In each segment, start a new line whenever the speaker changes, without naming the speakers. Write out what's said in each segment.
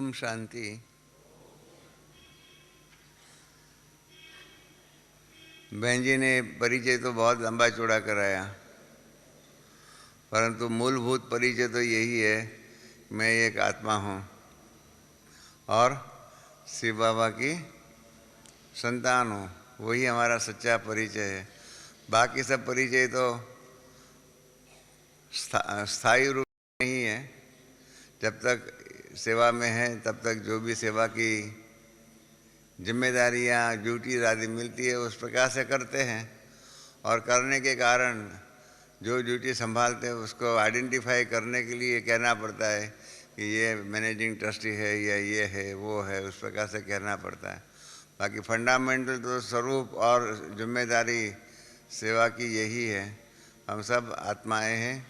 ओम शांति। बहन जी ने परिचय तो बहुत लंबा चौड़ा कराया, परंतु मूलभूत परिचय तो यही है, मैं एक आत्मा हूँ और शिव बाबा की संतान हूँ। वही हमारा सच्चा परिचय है। बाकी सब परिचय तो स्थायी रूप नहीं है। जब तक सेवा में है तब तक जो भी सेवा की जिम्मेदारियाँ ड्यूटीज आदि मिलती है उस प्रकार से करते हैं, और करने के कारण जो ड्यूटी संभालते हैं उसको आइडेंटिफाई करने के लिए कहना पड़ता है कि ये मैनेजिंग ट्रस्टी है या ये है वो है, उस प्रकार से कहना पड़ता है। बाकी फंडामेंटल तो स्वरूप और जिम्मेदारी सेवा की यही है। हम सब आत्माएं हैं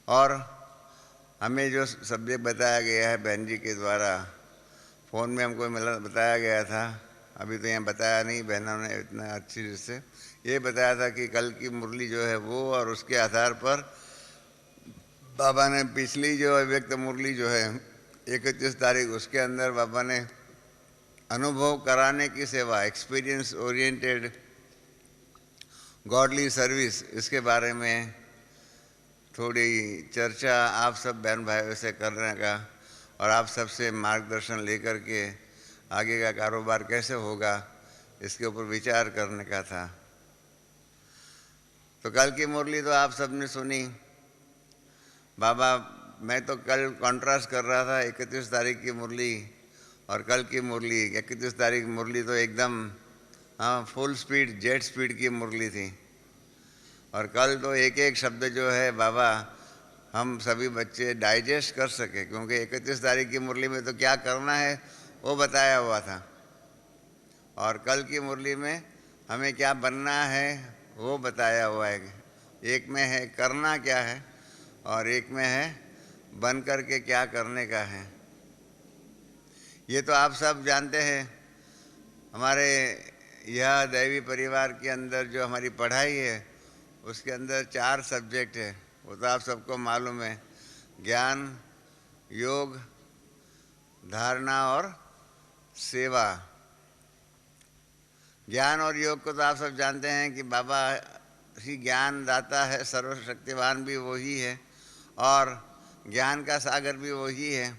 और हमें जो सब्जेक्ट बताया गया है बहन जी के द्वारा, फ़ोन में हमको बताया गया था, अभी तो यहाँ बताया नहीं बहनों ने इतना अच्छी तरह से। ये बताया था कि कल की मुरली जो है वो, और उसके आधार पर बाबा ने पिछली जो अव्यक्त मुरली जो है 31 तारीख, उसके अंदर बाबा ने अनुभव कराने की सेवा, एक्सपीरियंस ओरिएंटेड गॉडली सर्विस, इसके बारे में थोड़ी चर्चा आप सब बहन भाइयों से करने का और आप सबसे मार्गदर्शन लेकर के आगे का कारोबार कैसे होगा इसके ऊपर विचार करने का था। तो कल की मुरली तो आप सब ने सुनी। बाबा, मैं तो कल कॉन्ट्रास्ट कर रहा था 31 तारीख की मुरली और कल की मुरली। 31 तारीख मुरली तो एकदम फुल स्पीड जेट स्पीड की मुरली थी, और कल तो एक एक शब्द जो है बाबा हम सभी बच्चे डाइजेस्ट कर सके, क्योंकि 31 तारीख की मुरली में तो क्या करना है वो बताया हुआ था, और कल की मुरली में हमें क्या बनना है वो बताया हुआ है। एक में है करना क्या है और एक में है बन कर के क्या करने का है। ये तो आप सब जानते हैं। हमारे यह दैवी परिवार के अंदर जो हमारी पढ़ाई है उसके अंदर 4 सब्जेक्ट है, वो तो आप सबको मालूम है। ज्ञान, योग, धारणा और सेवा। ज्ञान और योग को तो आप सब जानते हैं कि बाबा ही ज्ञान दाता है, सर्वशक्तिवान भी वही है और ज्ञान का सागर भी वही है,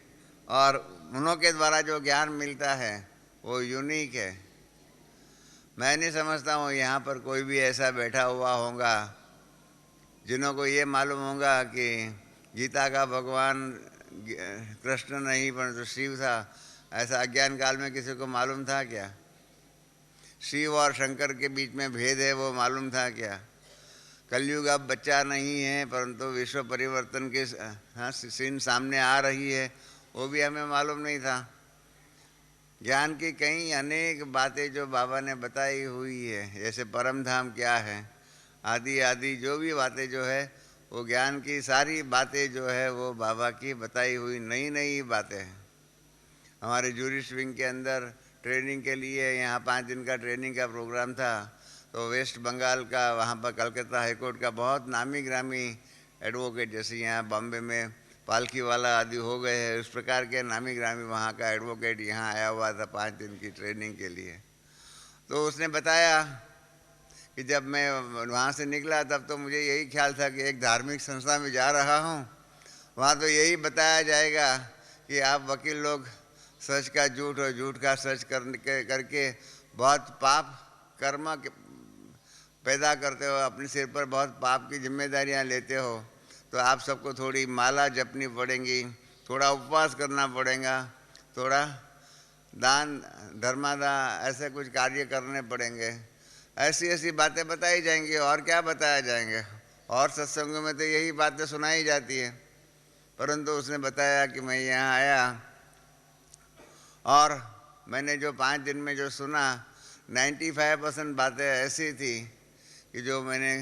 और उन्हों के द्वारा जो ज्ञान मिलता है वो यूनिक है। मैं नहीं समझता हूँ यहाँ पर कोई भी ऐसा बैठा हुआ होगा जिन्हों को ये मालूम होगा कि गीता का भगवान कृष्ण नहीं परंतु शिव था। ऐसा अज्ञान काल में किसी को मालूम था क्या? शिव और शंकर के बीच में भेद है वो मालूम था क्या? कलयुग अब बच्चा नहीं है परंतु विश्व परिवर्तन की सीन सामने आ रही है, वो भी हमें मालूम नहीं था। ज्ञान की कई अनेक बातें जो बाबा ने बताई हुई है, जैसे परम धाम क्या है, आदि आदि जो भी बातें जो है वो ज्ञान की सारी बातें जो है वो बाबा की बताई हुई नई नई बातें हैं। हमारे जूरिश विंग के अंदर ट्रेनिंग के लिए यहाँ 5 दिन का ट्रेनिंग का प्रोग्राम था, तो वेस्ट बंगाल का, वहाँ पर कलकत्ता हाईकोर्ट का बहुत नामी ग्रामी एडवोकेट, जैसे यहाँ बॉम्बे में पालकी वाला आदि हो गए हैं, उस प्रकार के नामी ग्रामी वहाँ का एडवोकेट यहाँ आया हुआ था 5 दिन की ट्रेनिंग के लिए। तो उसने बताया कि जब मैं वहाँ से निकला तब तो मुझे यही ख्याल था कि एक धार्मिक संस्था में जा रहा हूँ, वहाँ तो यही बताया जाएगा कि आप वकील लोग सच का झूठ और झूठ का सच करके बहुत पाप कर्म पैदा करते हो, अपने सिर पर बहुत पाप की जिम्मेदारियाँ लेते हो, तो आप सबको थोड़ी माला जपनी पड़ेंगी, थोड़ा उपवास करना पड़ेगा, थोड़ा दान धर्मादा ऐसे कुछ कार्य करने पड़ेंगे। ऐसी ऐसी बातें बताई जाएंगी और क्या बताया जाएंगे, और सत्संगों में तो यही बातें सुनाई जाती है। परंतु उसने बताया कि मैं यहाँ आया और मैंने जो 5 दिन में जो सुना 95% बातें ऐसी थी कि जो मैंने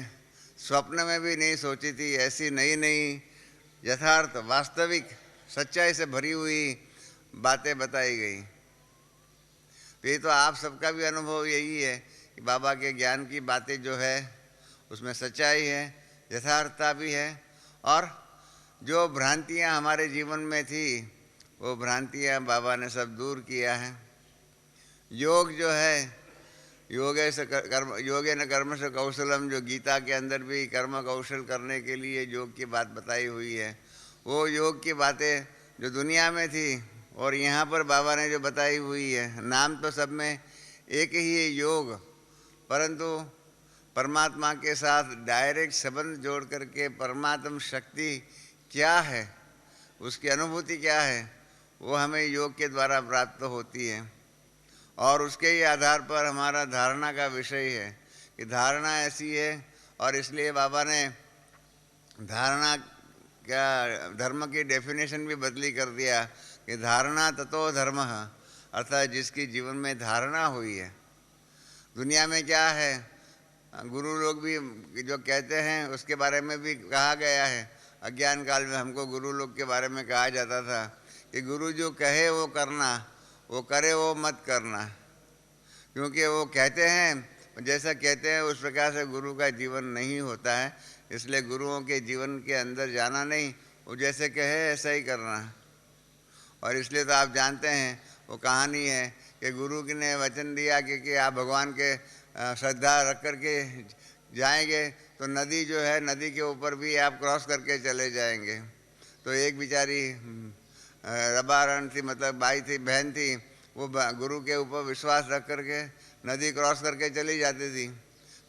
स्वप्न में भी नहीं सोची थी। ऐसी नई नई यथार्थ वास्तविक सच्चाई से भरी हुई बातें बताई गई। तो ये तो आप सबका भी अनुभव यही है कि बाबा के ज्ञान की बातें जो है उसमें सच्चाई है, यथार्थता भी है, और जो भ्रांतियाँ हमारे जीवन में थी वो भ्रांतियाँ बाबा ने सब दूर किया है। योग जो है, योगेन कर्म से कौशलम, जो गीता के अंदर भी कर्म कौशल करने के लिए योग की बात बताई हुई है, वो योग की बातें जो दुनिया में थी और यहाँ पर बाबा ने जो बताई हुई है, नाम तो सब में एक ही है योग, परंतु परमात्मा के साथ डायरेक्ट संबंध जोड़ करके परमात्म शक्ति क्या है, उसकी अनुभूति क्या है, वो हमें योग के द्वारा प्राप्त होती है। और उसके ही आधार पर हमारा धारणा का विषय है कि धारणा ऐसी है, और इसलिए बाबा ने धारणा क्या धर्म की डेफिनेशन भी बदली कर दिया कि धारणा ततो धर्म, अर्थात जिसकी जीवन में धारणा हुई है। दुनिया में क्या है, गुरु लोग भी जो कहते हैं उसके बारे में भी कहा गया है। अज्ञान काल में हमको गुरु लोग के बारे में कहा जाता था कि गुरु जो कहे वो करना, वो करे वो मत करना, क्योंकि वो कहते हैं जैसा कहते हैं उस प्रकार से गुरु का जीवन नहीं होता है। इसलिए गुरुओं के जीवन के अंदर जाना नहीं, वो जैसे कहे ऐसा ही करना। और इसलिए तो आप जानते हैं वो कहानी है कि गुरु ने वचन दिया कि आप भगवान के श्रद्धा रख करके जाएंगे तो नदी जो है, नदी के ऊपर भी आप क्रॉस करके चले जाएंगे। तो एक बेचारी रबारण थी, मतलब भाई थी, बहन थी, वो गुरु के ऊपर विश्वास रख करके नदी क्रॉस करके चली जाती थी।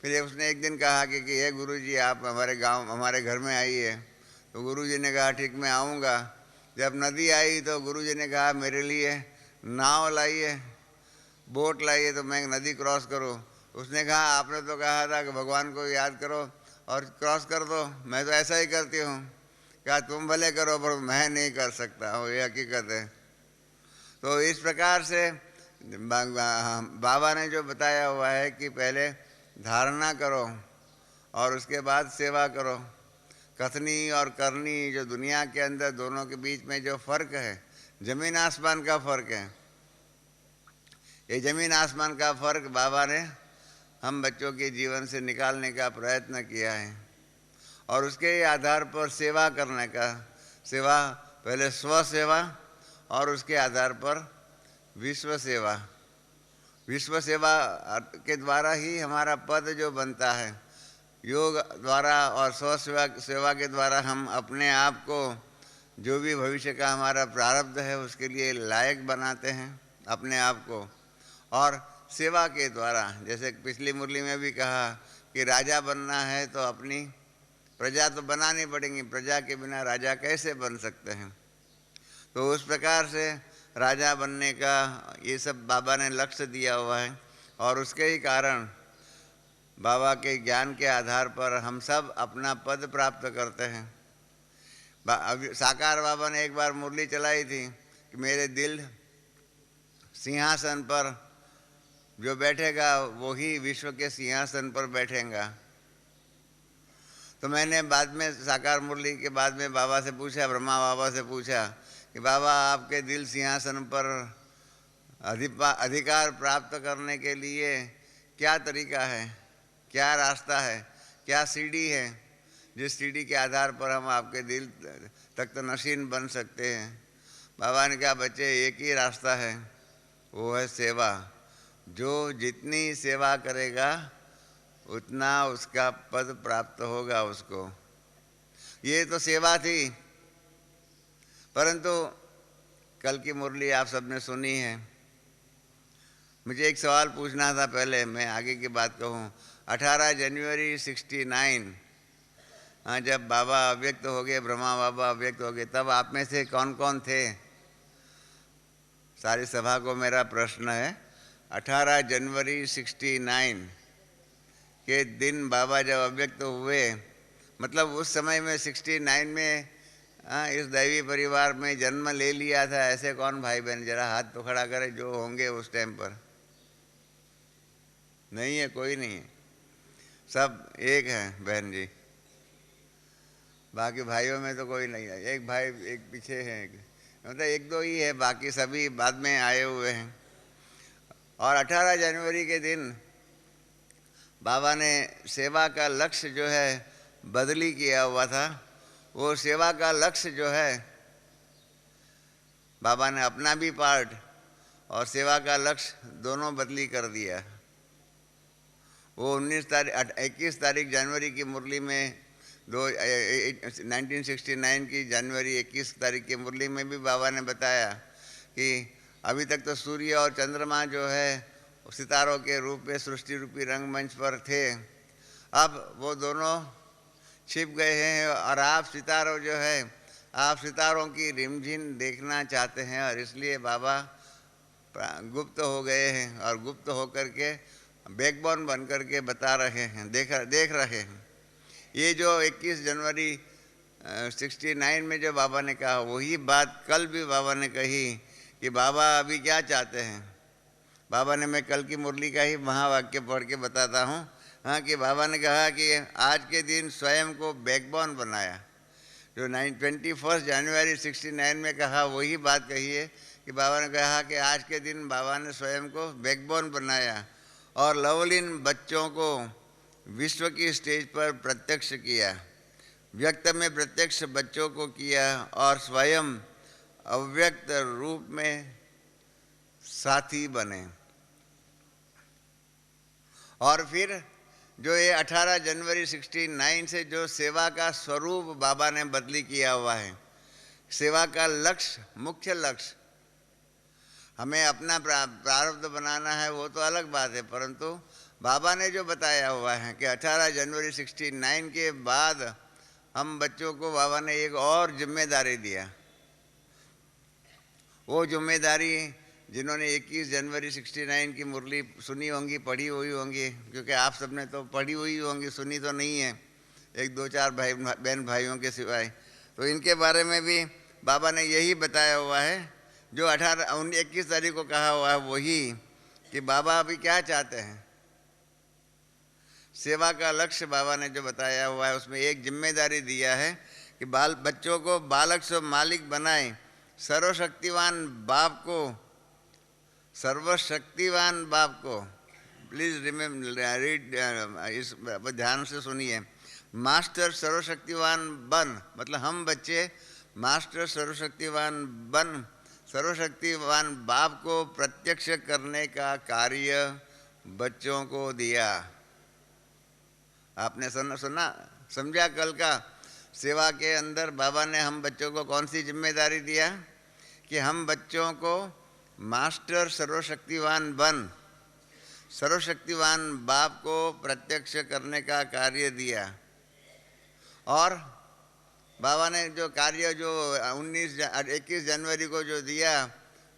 फिर उसने एक दिन कहा कि हे गुरु जी, आप हमारे गांव, हमारे घर में आइए। तो गुरु जी ने कहा ठीक, मैं आऊँगा। जब नदी आई तो गुरु जी ने कहा मेरे लिए नाव लाइए, बोट लाइए, तो मैं नदी क्रॉस करूँ। उसने कहा आपने तो कहा था कि भगवान को याद करो और क्रॉस कर दो, मैं तो ऐसा ही करती हूँ। क्या तुम भले करो पर मैं नहीं कर सकता हूँ, ये हकीकत है। तो इस प्रकार से बाबा ने जो बताया हुआ है कि पहले धारणा करो और उसके बाद सेवा करो। कथनी और करनी, जो दुनिया के अंदर दोनों के बीच में जो फ़र्क है, ज़मीन आसमान का फ़र्क है। ये ज़मीन आसमान का फ़र्क बाबा ने हम बच्चों के जीवन से निकालने का प्रयत्न किया है। और उसके आधार पर सेवा करने का, सेवा पहले स्व सेवा और उसके आधार पर विश्व सेवा। विश्व सेवा के द्वारा ही हमारा पद जो बनता है, योग द्वारा और स्व सेवा के द्वारा हम अपने आप को, जो भी भविष्य का हमारा प्रारब्ध है उसके लिए लायक बनाते हैं अपने आप को। और सेवा के द्वारा, जैसे पिछली मुरली में भी कहा कि राजा बनना है तो अपनी प्रजा तो बनानी पड़ेगी, प्रजा के बिना राजा कैसे बन सकते हैं। तो उस प्रकार से राजा बनने का ये सब बाबा ने लक्ष्य दिया हुआ है। और उसके ही कारण बाबा के ज्ञान के आधार पर हम सब अपना पद प्राप्त करते हैं। साकार बाबा ने एक बार मुरली चलाई थी कि मेरे दिल सिंहासन पर जो बैठेगा वो ही विश्व के सिंहासन पर बैठेगा। तो मैंने बाद में साकार मुरली के बाद में बाबा से पूछा, ब्रह्मा बाबा से पूछा कि बाबा आपके दिल सिंहासन पर अधिकार प्राप्त करने के लिए क्या तरीका है, क्या रास्ता है, क्या सीढ़ी है जिस सीढ़ी के आधार पर हम आपके दिल तक तो नशीन बन सकते हैं। बाबा ने कहा बच्चे एक ही रास्ता है, वो है सेवा। जो जितनी सेवा करेगा उतना उसका पद प्राप्त होगा उसको। ये तो सेवा थी, परंतु कल की मुरली आप सबने सुनी है। मुझे एक सवाल पूछना था, पहले मैं आगे की बात कहूँ। 18 जनवरी 69, हाँ, जब बाबा अव्यक्त हो गए, ब्रह्मा बाबा अव्यक्त हो गए, तब आप में से कौन कौन थे? सारी सभा को मेरा प्रश्न है, 18 जनवरी 69 के दिन बाबा जब अव्यक्त हुए, मतलब उस समय में 69 में इस दैवी परिवार में जन्म ले लिया था, ऐसे कौन भाई बहन जरा हाथ तो खड़ा करे जो होंगे उस टाइम पर। नहीं है, कोई नहीं है, सब एक हैं बहन जी। बाकी भाइयों में तो कोई नहीं है, एक भाई एक पीछे है, मतलब एक दो ही है, बाकी सभी बाद में आए हुए हैं। और 18 जनवरी के दिन बाबा ने सेवा का लक्ष्य जो है बदली किया हुआ था। वो सेवा का लक्ष्य जो है बाबा ने अपना भी पार्ट और सेवा का लक्ष्य दोनों बदली कर दिया। वो 21 तारीख जनवरी की मुरली में 1969 की जनवरी 21 तारीख की मुरली में भी बाबा ने बताया कि अभी तक तो सूर्य और चंद्रमा जो है सितारों के रूप में सृष्टि रूपी रंगमंच पर थे, अब वो दोनों छिप गए हैं और आप सितारों जो है, आप सितारों की रिमझिम देखना चाहते हैं और इसलिए बाबा गुप्त हो गए हैं और गुप्त होकर के बैकबोन बन करके बता रहे हैं, देख रहे हैं। ये जो 21 जनवरी 69 में जो बाबा ने कहा वही बात कल भी बाबा ने कही कि बाबा अभी क्या चाहते हैं। बाबा ने, मैं कल की मुरली का ही महावाक्य पढ़ के बताता हूँ, हाँ, कि बाबा ने कहा कि आज के दिन स्वयं को बैकबोन बनाया। जो 21 जनवरी 69 में कहा वही बात कही है कि बाबा ने कहा कि आज के दिन बाबा ने स्वयं को बैकबोन बनाया और लवलीन बच्चों को विश्व की स्टेज पर प्रत्यक्ष किया, व्यक्त में प्रत्यक्ष बच्चों को किया और स्वयं अव्यक्त रूप में साथी बने। और फिर जो ये 18 जनवरी 69 से जो सेवा का स्वरूप बाबा ने बदली किया हुआ है, सेवा का लक्ष्य, मुख्य लक्ष्य, हमें अपना प्रारब्ध बनाना है वो तो अलग बात है, परंतु बाबा ने जो बताया हुआ है कि 18 जनवरी 69 के बाद हम बच्चों को बाबा ने एक और जिम्मेदारी दिया। वो जिम्मेदारी जिन्होंने 21 जनवरी 69 की मुरली सुनी होंगी, पढ़ी हुई होंगी, क्योंकि आप सबने तो पढ़ी हुई होंगी, सुनी तो नहीं है, एक दो चार बहन भाइयों के सिवाय, तो इनके बारे में भी बाबा ने यही बताया हुआ है जो 21 तारीख को कहा हुआ है वही, कि बाबा अभी क्या चाहते हैं। सेवा का लक्ष्य बाबा ने जो बताया हुआ है उसमें एक जिम्मेदारी दिया है कि बच्चों को बालक से मालिक बनाए, सर्वशक्तिवान बाप को, सर्वशक्तिवान बाप को, प्लीज रीड, इस ध्यान से सुनिए, मास्टर सर्वशक्तिवान बन, मतलब हम बच्चे मास्टर सर्वशक्तिवान बन, सर्वशक्तिवान बाप को प्रत्यक्ष करने का कार्य बच्चों को दिया। आपने सुना समझा कल का सेवा के अंदर बाबा ने हम बच्चों को कौन सी जिम्मेदारी दिया कि हम बच्चों को मास्टर सर्वशक्तिवान बन, सर्वशक्तिवान बाप को प्रत्यक्ष करने का कार्य दिया। और बाबा ने जो कार्य जो 21 जनवरी को जो दिया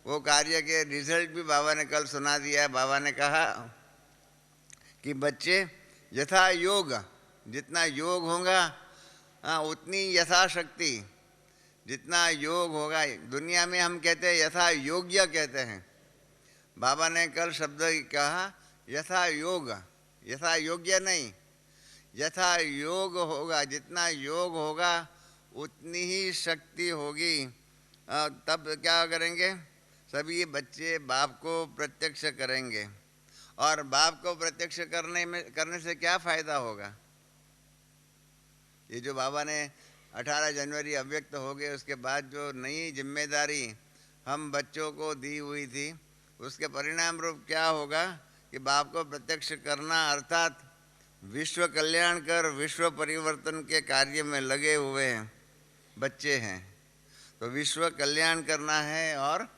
वो कार्य के रिजल्ट भी बाबा ने कल सुना दिया। बाबा ने कहा कि बच्चे यथा योग, जितना योग होगा उतनी यथाशक्ति, जितना योग होगा, दुनिया में हम कहते हैं यथा योग्य कहते हैं, बाबा ने कल शब्द कहा यथा योग, यथा योग्य नहीं, यथा योग होगा, जितना योग होगा उतनी ही शक्ति होगी। तब क्या करेंगे, सभी बच्चे बाप को प्रत्यक्ष करेंगे। और बाप को प्रत्यक्ष करने से क्या फ़ायदा होगा। ये जो बाबा ने 18 जनवरी अव्यक्त हो गए उसके बाद जो नई जिम्मेदारी हम बच्चों को दी हुई थी उसके परिणाम रूप क्या होगा कि बाप को प्रत्यक्ष करना, अर्थात विश्व कल्याण कर विश्व परिवर्तन के कार्य में लगे हुए हैं बच्चे हैं। तो विश्व कल्याण करना है और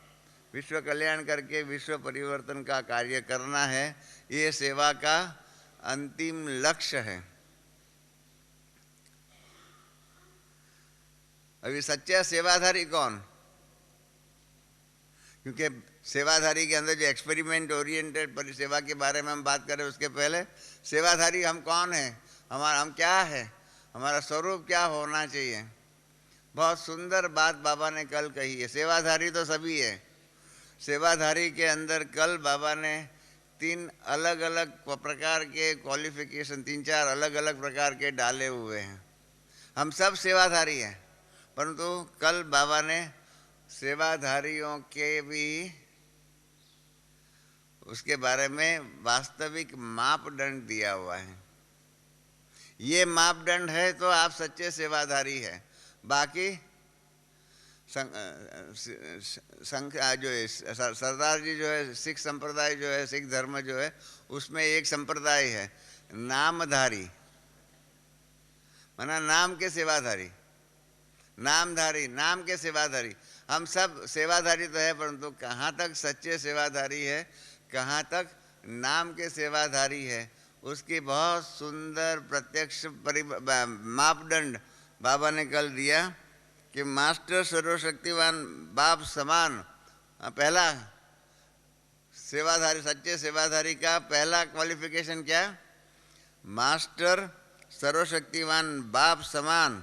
विश्व कल्याण करके विश्व परिवर्तन का कार्य करना है, ये सेवा का अंतिम लक्ष्य है। अभी सच्चा सेवाधारी कौन, क्योंकि सेवाधारी के अंदर जो एक्सपेरिमेंट ओरिएंटेड परिसेवा के बारे में हम बात करें उसके पहले सेवाधारी हम कौन हैं, हम क्या है, हमारा स्वरूप क्या होना चाहिए। बहुत सुंदर बात बाबा ने कल कही है। सेवाधारी तो सभी है, सेवाधारी के अंदर कल बाबा ने 3 अलग अलग प्रकार के क्वालिफिकेशन, 3-4 अलग अलग प्रकार के डाले हुए हैं। हम सब सेवाधारी हैं, परंतु कल बाबा ने सेवाधारियों के भी उसके बारे में वास्तविक मापदंड दिया हुआ है। ये मापदंड है तो आप सच्चे सेवाधारी हैं। बाकी जो है सरदार जी जो है सिख संप्रदाय जो है, सिख धर्म जो है, उसमें एक संप्रदाय है नामधारी, माना नाम के सेवाधारी, नामधारी, नाम के सेवाधारी। हम सब सेवाधारी तो है, परंतु कहाँ तक सच्चे सेवाधारी है, कहाँ तक नाम के सेवाधारी है, उसकी बहुत सुंदर प्रत्यक्ष मापदंड बाबा ने कल दिया कि मास्टर सर्वशक्तिवान बाप समान। पहला सेवाधारी, सच्चे सेवाधारी का पहला क्वालिफिकेशन क्या? मास्टर सर्वशक्तिवान बाप समान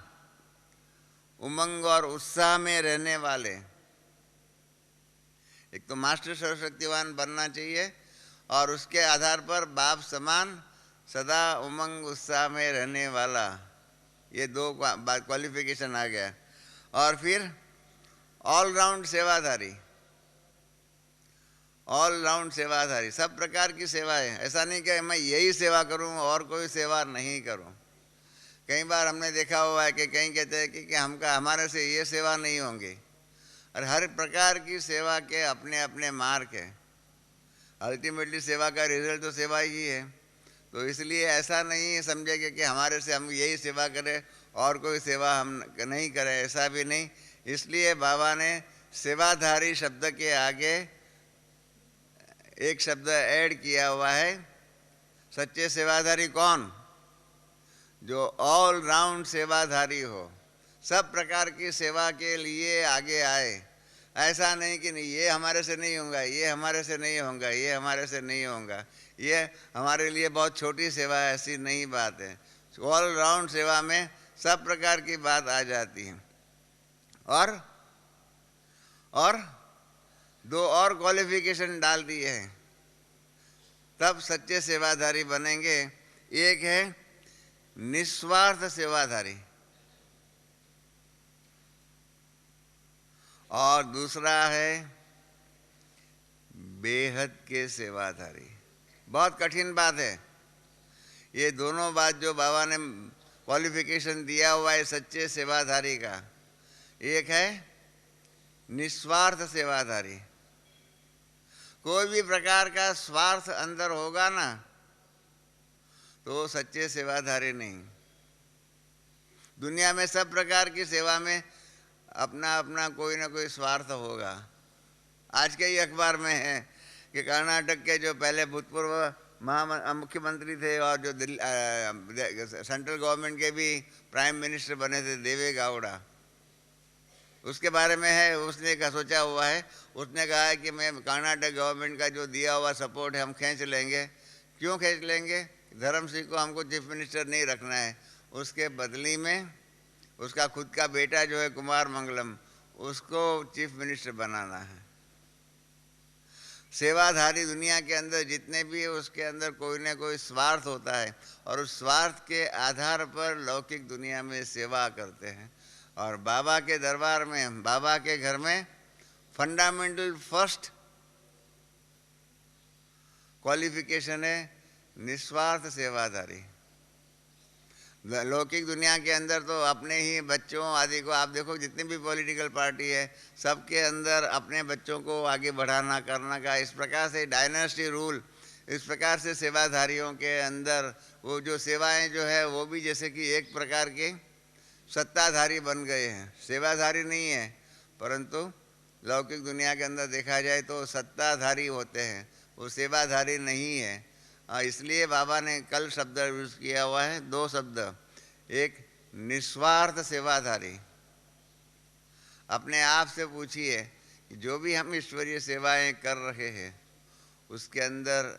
उमंग और उत्साह में रहने वाले। एक तो मास्टर सर्वशक्तिवान बनना चाहिए और उसके आधार पर बाप समान सदा उमंग उत्साह में रहने वाला, ये दो क्वालिफिकेशन आ गया। और फिर ऑलराउंड सेवाधारी, ऑलराउंड सेवाधारी, सब प्रकार की सेवाएं। ऐसा नहीं कि मैं यही सेवा करूं और कोई सेवा नहीं करूं। कई बार हमने देखा हुआ है कि कहीं कहते हैं कि हमारे से ये सेवा नहीं होंगी, और हर प्रकार की सेवा के अपने अपने मार्ग है। अल्टीमेटली सेवा का रिजल्ट तो सेवा ही है। तो इसलिए ऐसा नहीं समझेंगे कि हमारे से हम यही सेवा करें और कोई सेवा हम नहीं करें, ऐसा भी नहीं। इसलिए बाबा ने सेवाधारी शब्द के आगे एक शब्द ऐड किया हुआ है। सच्चे सेवाधारी कौन? जो ऑल राउंड सेवाधारी हो, सब प्रकार की सेवा के लिए आगे आए। ऐसा नहीं कि नहीं ये हमारे से नहीं होगा, ये हमारे से नहीं होगा, ये हमारे से नहीं होगा, ये हमारे लिए बहुत छोटी सेवा है, ऐसी नहीं बात है। ऑल राउंड सेवा में सब प्रकार की बात आ जाती है। और दो और क्वालिफिकेशन डाल दिए हैं, तब सच्चे सेवाधारी बनेंगे। एक है निस्वार्थ सेवाधारी और दूसरा है बेहद के सेवाधारी। बहुत कठिन बात है ये दोनों बात जो बाबा ने क्वालिफिकेशन दिया हुआ है सच्चे सेवाधारी का। एक है निस्वार्थ सेवाधारी, कोई भी प्रकार का स्वार्थ अंदर होगा ना तो सच्चे सेवाधारी नहीं। दुनिया में सब प्रकार की सेवा में अपना अपना कोई ना कोई स्वार्थ होगा। आज के ही अखबार में है कि कर्नाटक के जो पहले भूतपूर्व मुख्यमंत्री थे और जो सेंट्रल गवर्नमेंट के भी प्राइम मिनिस्टर बने थे, देवे गौड़ा, उसके बारे में है। उसने का सोचा हुआ है, उसने कहा है कि मैं कर्नाटक गवर्नमेंट का जो दिया हुआ सपोर्ट है हम खींच लेंगे। क्यों खींच लेंगे? धर्म सिंह को हमको चीफ मिनिस्टर नहीं रखना है, उसके बदली में उसका खुद का बेटा जो है कुमार मंगलम, उसको चीफ मिनिस्टर बनाना है। सेवाधारी दुनिया के अंदर जितने भी है उसके अंदर कोई ना कोई स्वार्थ होता है और उस स्वार्थ के आधार पर लौकिक दुनिया में सेवा करते हैं। और बाबा के दरबार में, बाबा के घर में फंडामेंटल फर्स्ट क्वालिफिकेशन है निस्वार्थ सेवाधारी। लौकिक दुनिया के अंदर तो अपने ही बच्चों आदि को आप देखो, जितनी भी पॉलिटिकल पार्टी है सबके अंदर अपने बच्चों को आगे बढ़ाना करना का, इस प्रकार से डायनेस्टी रूल, इस प्रकार से सेवाधारियों के अंदर वो जो सेवाएं जो है वो भी जैसे कि एक प्रकार के सत्ताधारी बन गए हैं। सेवाधारी नहीं है, परंतु लौकिक दुनिया के अंदर देखा जाए तो सत्ताधारी होते हैं, वो सेवाधारी नहीं है। इसलिए बाबा ने कल शब्द यूज किया हुआ है, दो शब्द, एक निस्वार्थ सेवाधारी। अपने आप से पूछिए कि जो भी हम ईश्वरीय सेवाएं कर रहे हैं उसके अंदर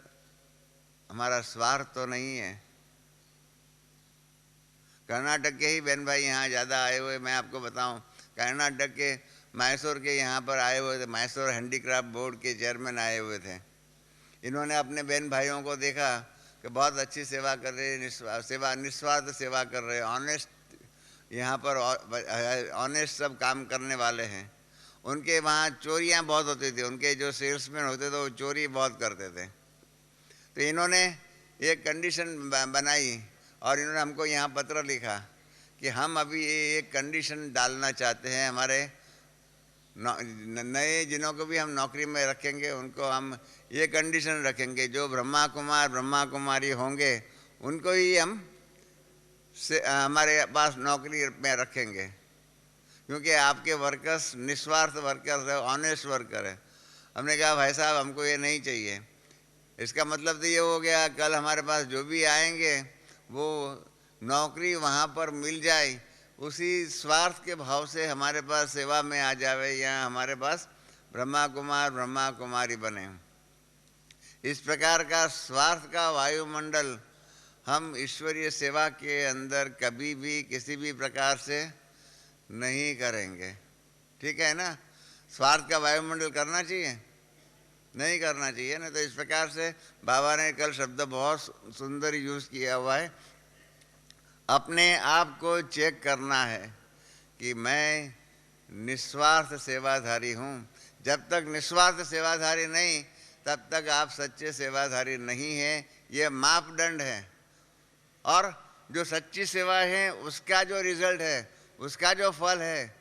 हमारा स्वार्थ तो नहीं है। कर्नाटक के ही बहन भाई यहाँ ज़्यादा आए हुए, मैं आपको बताऊं, कर्नाटक के मैसूर के यहाँ पर आए हुए थे, मैसूर हैंडीक्राफ्ट बोर्ड के चेयरमैन आए हुए थे। इन्होंने अपने बहन भाइयों को देखा कि बहुत अच्छी सेवा कर रहे हैं, निस्वार्थ सेवा कर रहे हैं, ऑनेस्ट, यहाँ पर ऑनेस्ट सब काम करने वाले हैं। उनके वहाँ चोरियाँ बहुत होती थी, उनके जो सेल्समैन होते थे वो चोरी बहुत करते थे। तो इन्होंने एक कंडीशन बनाई और इन्होंने हमको यहाँ पत्र लिखा कि हम अभी एक कंडीशन डालना चाहते हैं हमारे नए जिन्हों को भी हम नौकरी में रखेंगे उनको हम ये कंडीशन रखेंगे, जो ब्रह्मा कुमार ब्रह्मा कुमारी होंगे उनको ही हम हमारे पास नौकरी में रखेंगे, क्योंकि आपके वर्कर्स निस्वार्थ वर्कर्स है, ऑनेस्ट वर्कर है। हमने कहा भाई साहब हमको ये नहीं चाहिए। इसका मतलब तो ये हो गया कल हमारे पास जो भी आएंगे वो नौकरी वहाँ पर मिल जाए, उसी स्वार्थ के भाव से हमारे पास सेवा में आ जावे या हमारे पास ब्रह्मा कुमार ब्रह्मा कुमारी बने। इस प्रकार का स्वार्थ का वायुमंडल हम ईश्वरीय सेवा के अंदर कभी भी किसी भी प्रकार से नहीं करेंगे। ठीक है ना? स्वार्थ का वायुमंडल करना चाहिए? नहीं करना चाहिए ना। तो इस प्रकार से बाबा ने कल शब्द बहुत सुंदर यूज़ किया हुआ है, अपने आप को चेक करना है कि मैं निस्वार्थ सेवाधारी हूँ। जब तक निस्वार्थ सेवाधारी नहीं तब तक आप सच्चे सेवाधारी नहीं हैं। ये मापदंड है। और जो सच्ची सेवा है उसका जो रिजल्ट है, उसका जो फल है,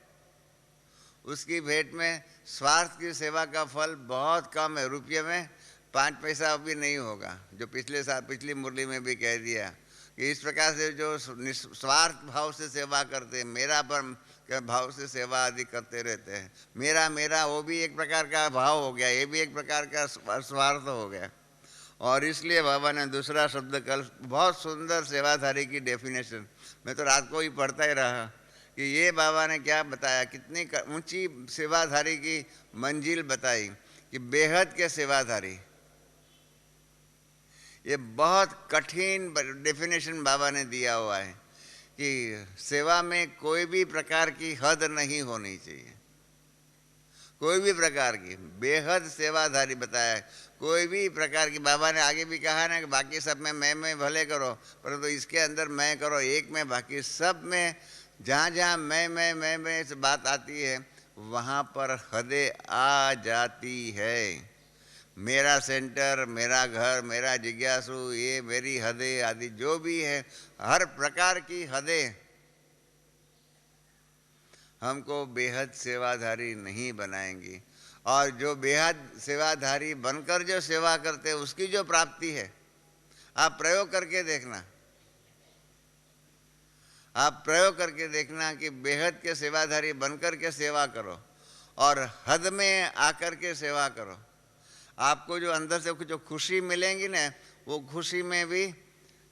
उसकी भेंट में स्वार्थ की सेवा का फल बहुत कम है। रुपये में 5 पैसा भी नहीं होगा, जो पिछली मुरली में भी कह दिया कि इस प्रकार से जो स्वार्थ भाव से सेवा करते हैं, मेरा पर भाव से सेवा आदि करते रहते हैं, मेरा मेरा वो भी एक प्रकार का भाव हो गया, ये भी एक प्रकार का स्वार्थ हो गया। और इसलिए बाबा ने दूसरा शब्द कल बहुत सुंदर सेवाधारी की डेफिनेशन, मैं तो रात को ही पढ़ता ही रहा कि ये बाबा ने क्या बताया, कितनी ऊंची सेवाधारी की मंजिल बताई कि बेहद के सेवाधारी। ये बहुत कठिन डेफिनेशन बाबा ने दिया हुआ है कि सेवा में कोई भी प्रकार की हद नहीं होनी चाहिए, कोई भी प्रकार की। बेहद सेवाधारी बताया है, कोई भी प्रकार की। बाबा ने आगे भी कहा ना कि बाकी सब में मैं भले करो, परंतु तो इसके अंदर मैं करो, एक में, बाकी सब में। जहाँ जहाँ मैं से बात आती है वहाँ पर हदें आ जाती है। मेरा सेंटर, मेरा घर, मेरा जिज्ञासु, ये मेरी हदें आदि जो भी है, हर प्रकार की हदें हमको बेहद सेवाधारी नहीं बनाएंगी। और जो बेहद सेवाधारी बनकर जो सेवा करते हैं उसकी जो प्राप्ति है, आप प्रयोग करके देखना, आप प्रयोग करके देखना कि बेहद के सेवाधारी बनकर के सेवा करो और हद में आकर के सेवा करो। आपको जो अंदर से जो खुशी मिलेंगी ना, वो खुशी में भी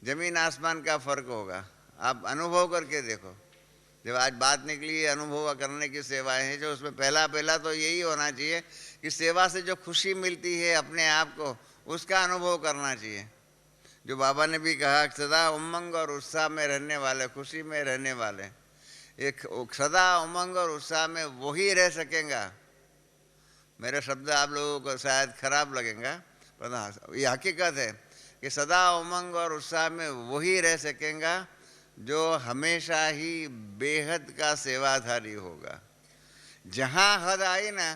जमीन आसमान का फर्क होगा। आप अनुभव करके देखो। जब आज बात निकली है अनुभव करने की सेवाएं हैं, जो उसमें पहला तो यही होना चाहिए कि सेवा से जो खुशी मिलती है अपने आप को, उसका अनुभव करना चाहिए। जो बाबा ने भी कहा सदा उमंग और उत्साह में रहने वाले, खुशी में रहने वाले, एक सदा उमंग और उत्साह में वही रह सकेगा। मेरे शब्द आप लोगों को शायद खराब लगेगा, पर ये हकीकत है कि सदा उमंग और उत्साह में वही रह सकेगा जो हमेशा ही बेहद का सेवाधारी होगा। जहाँ हद आई ना,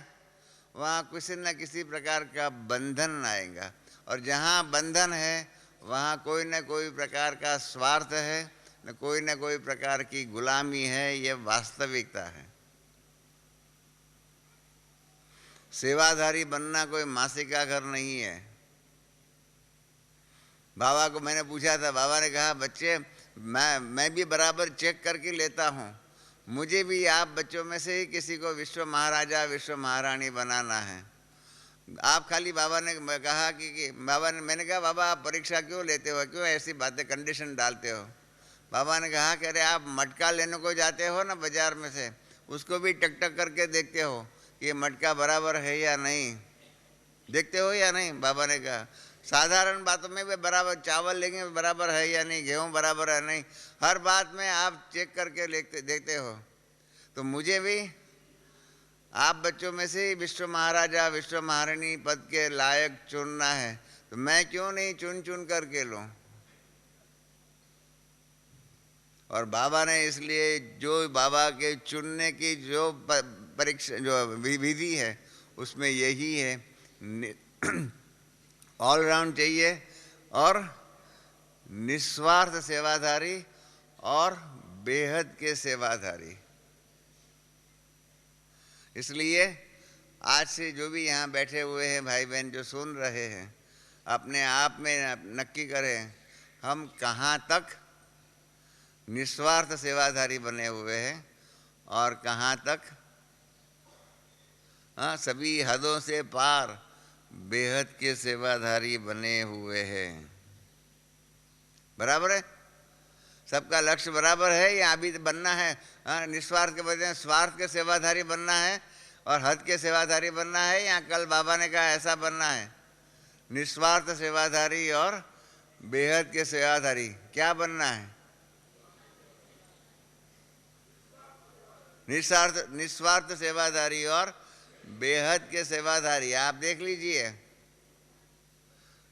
वहाँ किसी न किसी प्रकार का बंधन आएगा, और जहाँ बंधन है वहाँ कोई न कोई प्रकार का स्वार्थ है, न कोई प्रकार की गुलामी है। ये वास्तविकता है। सेवाधारी बनना कोई मासी का घर नहीं है। बाबा को मैंने पूछा था, बाबा ने कहा बच्चे मैं भी बराबर चेक करके लेता हूँ, मुझे भी आप बच्चों में से ही किसी को विश्व महाराजा विश्व महारानी बनाना है। आप खाली, बाबा ने कहा कि मैंने कहा बाबा आप परीक्षा क्यों लेते हो, क्यों ऐसी बातें कंडीशन डालते हो। बाबा ने कहा कि अरे आप मटका लेने को जाते हो ना बाजार में से, उसको भी टक टक करके देखते हो कि ये मटका बराबर है या नहीं, देखते हो या नहीं। बाबा ने कहा साधारण बातों में भी बराबर, चावल लेंगे बराबर है या नहीं, गेहूँ बराबर है नहीं, हर बात में आप चेक करके देखते हो। तो मुझे भी आप बच्चों में से ही विश्व महाराजा विश्व महारानी पद के लायक चुनना है, तो मैं क्यों नहीं चुन करके लूँ। और बाबा ने इसलिए जो बाबा के चुनने की जो परीक्षा जो विधि है उसमें यही है, ऑल राउंड चाहिए और निस्वार्थ सेवाधारी और बेहद के सेवाधारी। इसलिए आज से जो भी यहाँ बैठे हुए हैं भाई बहन जो सुन रहे हैं, अपने आप में नक्की करें हम कहाँ तक निस्वार्थ सेवाधारी बने हुए हैं और कहाँ तक सभी हदों से पार बेहद के सेवाधारी बने हुए हैं। बराबर है? सबका लक्ष्य बराबर है या अभी बनना है? निस्वार्थ के बजाय स्वार्थ के सेवाधारी बनना है और हद के सेवाधारी बनना है, या कल बाबा ने कहा ऐसा बनना है निस्वार्थ सेवाधारी और बेहद के सेवाधारी? क्या बनना है? निस्वार्थ सेवाधारी और बेहद के सेवाधारी। आप देख लीजिए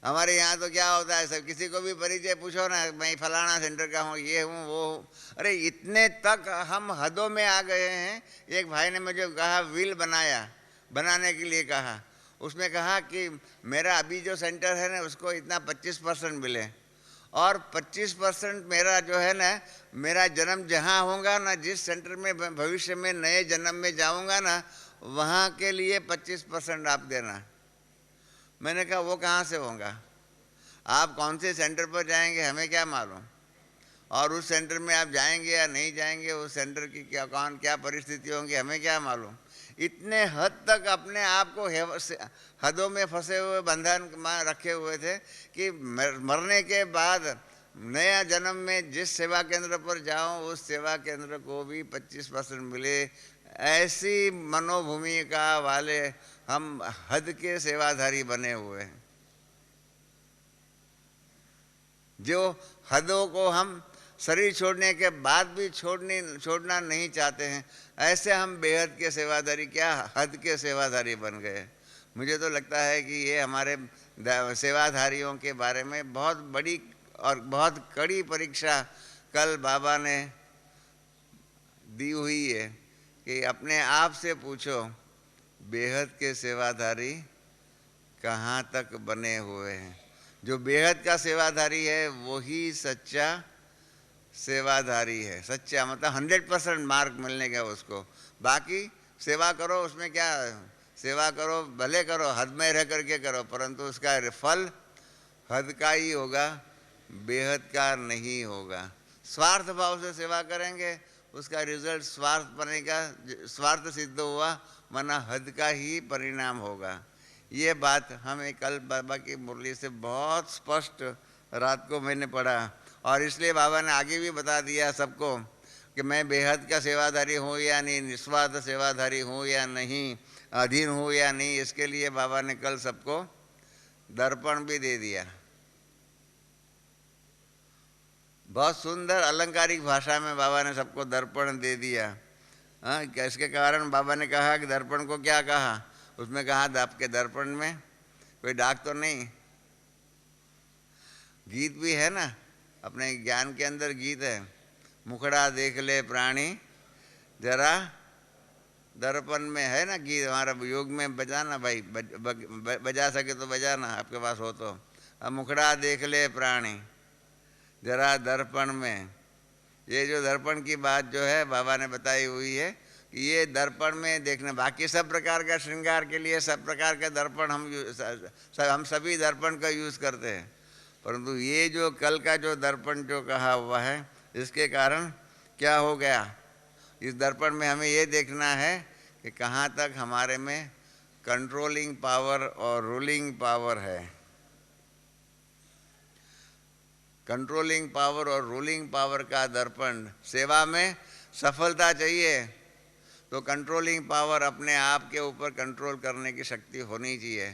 हमारे यहाँ तो क्या होता है, सब किसी को भी परिचय पूछो ना, मैं फलाना सेंटर का हूँ, ये हूँ वो हूँ। अरे इतने तक हम हदों में आ गए हैं। एक भाई ने मुझे कहा विल बनाने के लिए कहा, उसमें कहा कि मेरा अभी जो सेंटर है ना उसको इतना 25% मिले और 25% मेरा जो है ना, मेरा जन्म जहाँ होगा ना, जिस सेंटर में भविष्य में नए जन्म में जाऊँगा ना, वहाँ के लिए 25% आप देना। मैंने कहा वो कहाँ से होगा? आप कौन से सेंटर पर जाएंगे हमें क्या मालूम, और उस सेंटर में आप जाएंगे या नहीं जाएंगे, उस सेंटर की क्या परिस्थिति होंगी हमें क्या मालूम। इतने हद तक अपने आप को हदों में फंसे हुए बंधन में रखे हुए थे कि मरने के बाद नया जन्म में जिस सेवा केंद्र पर जाऊं उस सेवा केंद्र को भी 25% मिले। ऐसी मनोभूमिका वाले हम हद के सेवाधारी बने हुए हैं, जो हदों को हम शरीर छोड़ने के बाद भी छोड़ना नहीं चाहते हैं। ऐसे हम बेहद के सेवाधारी, क्या हद के सेवाधारी बन गए। मुझे तो लगता है कि ये हमारे सेवाधारियों के बारे में बहुत बड़ी और बहुत कड़ी परीक्षा कल बाबा ने दी हुई है कि अपने आप से पूछो बेहद के सेवाधारी कहाँ तक बने हुए हैं। जो बेहद का सेवाधारी है वही सच्चा सेवाधारी है। सच्चा मतलब 100% मार्क मिलने का उसको। बाकी सेवा करो, उसमें क्या, सेवा करो भले करो, हद में रह करके करो, परंतु उसका फल हद का ही होगा, बेहद का नहीं होगा। स्वार्थ भाव से सेवा करेंगे उसका रिजल्ट स्वार्थ सिद्ध हुआ, माना हद का ही परिणाम होगा। ये बात हमें कल बाबा की मुरली से बहुत स्पष्ट रात को मैंने पढ़ा, और इसलिए बाबा ने आगे भी बता दिया सबको कि मैं बेहद का सेवाधारी हूँ या नहीं, निस्वार्थ सेवाधारी हूँ या नहीं, अधीन हूँ या नहीं। इसके लिए बाबा ने कल सबको दर्पण भी दे दिया। बहुत सुंदर अलंकारिक भाषा में बाबा ने सबको दर्पण दे दिया। इसके कारण बाबा ने कहा कि दर्पण को क्या कहा, उसमें कहा आपके दर्पण में कोई दाग तो नहीं। गीत भी है ना, अपने ज्ञान के अंदर गीत है, मुखड़ा देख ले प्राणी जरा दर्पण में, है ना गीत हमारा योग में बजाना भाई, बजा सके तो बजाना आपके पास हो तो। अब मुखड़ा देख ले प्राणी जरा दर्पण में, ये जो दर्पण की बात जो है बाबा ने बताई हुई है कि ये दर्पण में देखना। बाकी सब प्रकार का श्रृंगार के लिए सब प्रकार के दर्पण हम सभी दर्पण का यूज़ करते हैं, परंतु ये जो कल का जो दर्पण जो कहा हुआ है, इसके कारण क्या हो गया, इस दर्पण में हमें ये देखना है कि कहाँ तक हमारे में कंट्रोलिंग पावर और रूलिंग पावर है। कंट्रोलिंग पावर और रूलिंग पावर का दर्पण। सेवा में सफलता चाहिए तो कंट्रोलिंग पावर अपने आप के ऊपर कंट्रोल करने की शक्ति होनी चाहिए।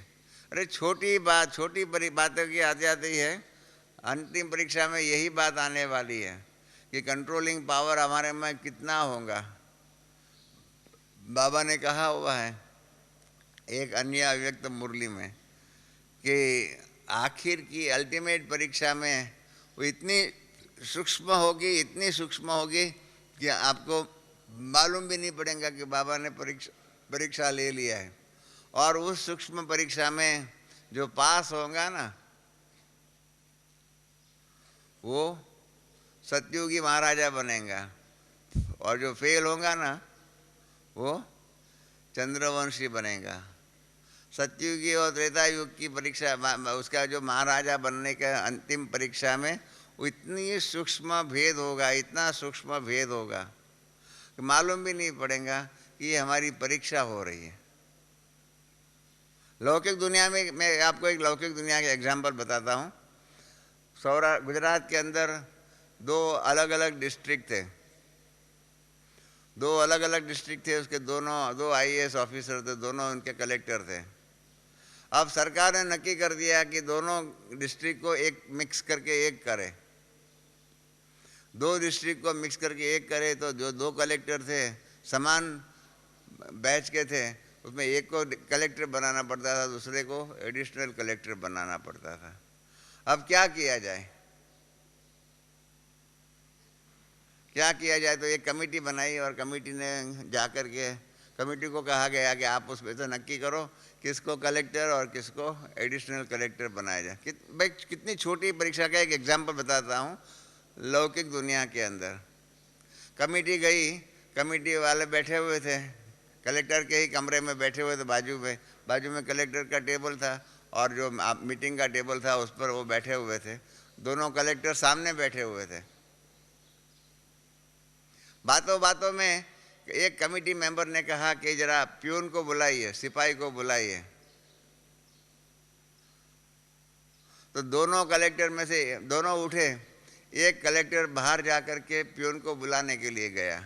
अरे छोटी बातों की आती आती है, अंतिम परीक्षा में यही बात आने वाली है कि कंट्रोलिंग पावर हमारे में कितना होगा। बाबा ने कहा हुआ है एक अन्य अव्यक्त मुरली में कि आखिर की अल्टीमेट परीक्षा में वो इतनी सूक्ष्म होगी कि आपको मालूम भी नहीं पड़ेगा कि बाबा ने परीक्षा ले लिया है। और उस सूक्ष्म परीक्षा में जो पास होगा ना वो सतयुगी महाराजा बनेगा, और जो फेल होगा ना वो चंद्रवंशी बनेगा। सतयुगी और त्रेता युग की परीक्षा, उसका जो महाराजा बनने का अंतिम परीक्षा में इतनी सूक्ष्म भेद होगा, इतना सूक्ष्म भेद होगा कि मालूम भी नहीं पड़ेगा कि ये हमारी परीक्षा हो रही है। लौकिक दुनिया में मैं आपको एक लौकिक दुनिया का एग्जाम्पल बताता हूँ। गुजरात के अंदर दो अलग अलग डिस्ट्रिक्ट थे, उसके दो आईएएस ऑफिसर थे, दोनों उनके कलेक्टर थे। अब सरकार ने नक्की कर दिया कि दोनों डिस्ट्रिक्ट को एक मिक्स करके एक करे, दो डिस्ट्रिक्ट को मिक्स करके एक करे। तो जो दो कलेक्टर थे समान बैच के थे, उसमें एक को कलेक्टर बनाना पड़ता था, दूसरे को एडिशनल कलेक्टर बनाना पड़ता था। अब क्या किया जाए, तो एक कमेटी बनाई और कमेटी ने जाकर के कमेटी को कहा गया कि आप उसमें तो नक्की करो किसको कलेक्टर और किसको एडिशनल कलेक्टर बनाया जाए। भाई कितनी छोटी परीक्षा का एक एग्जाम्पल बताता हूँ। लौकिक दुनिया के अंदर कमेटी गई, कमेटी वाले बैठे हुए थे, कलेक्टर के ही कमरे में बैठे हुए थे, बाजू में कलेक्टर का टेबल था और जो मीटिंग का टेबल था उस पर वो बैठे हुए थे। दोनों कलेक्टर सामने बैठे हुए थे। बातों बातों में एक कमेटी मेंबर ने कहा कि जरा प्यून को बुलाइए, सिपाही को बुलाइए। तो दोनों कलेक्टर में से दोनों उठे। एक कलेक्टर बाहर जाकर के प्यून को बुलाने के लिए गया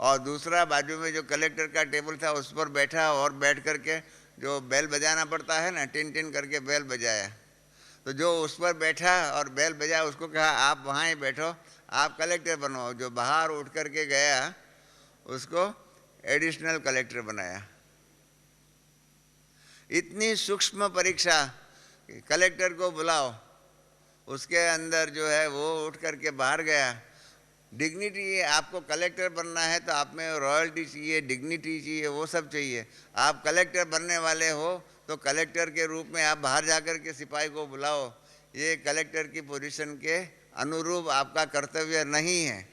और दूसरा बाजू में जो कलेक्टर का टेबल था उस पर बैठा और बैठ करके जो बेल बजाना पड़ता है ना, टिन टिन करके बेल बजाया। तो जो उस पर बैठा और बेल बजाया उसको कहा आप वहाँ ही बैठो, आप कलेक्टर बनो। जो बाहर उठ करके गया उसको एडिशनल कलेक्टर बनाया। इतनी सूक्ष्म परीक्षा, कलेक्टर को बुलाओ, उसके अंदर जो है वो उठ करके बाहर गया। डिग्निटी, आपको कलेक्टर बनना है तो आप में रॉयल्टी चाहिए, डिग्निटी चाहिए, वो सब चाहिए। आप कलेक्टर बनने वाले हो तो कलेक्टर के रूप में आप बाहर जाकर के सिपाही को बुलाओ। ये कलेक्टर की पोजीशन के अनुरूप आपका कर्तव्य नहीं है।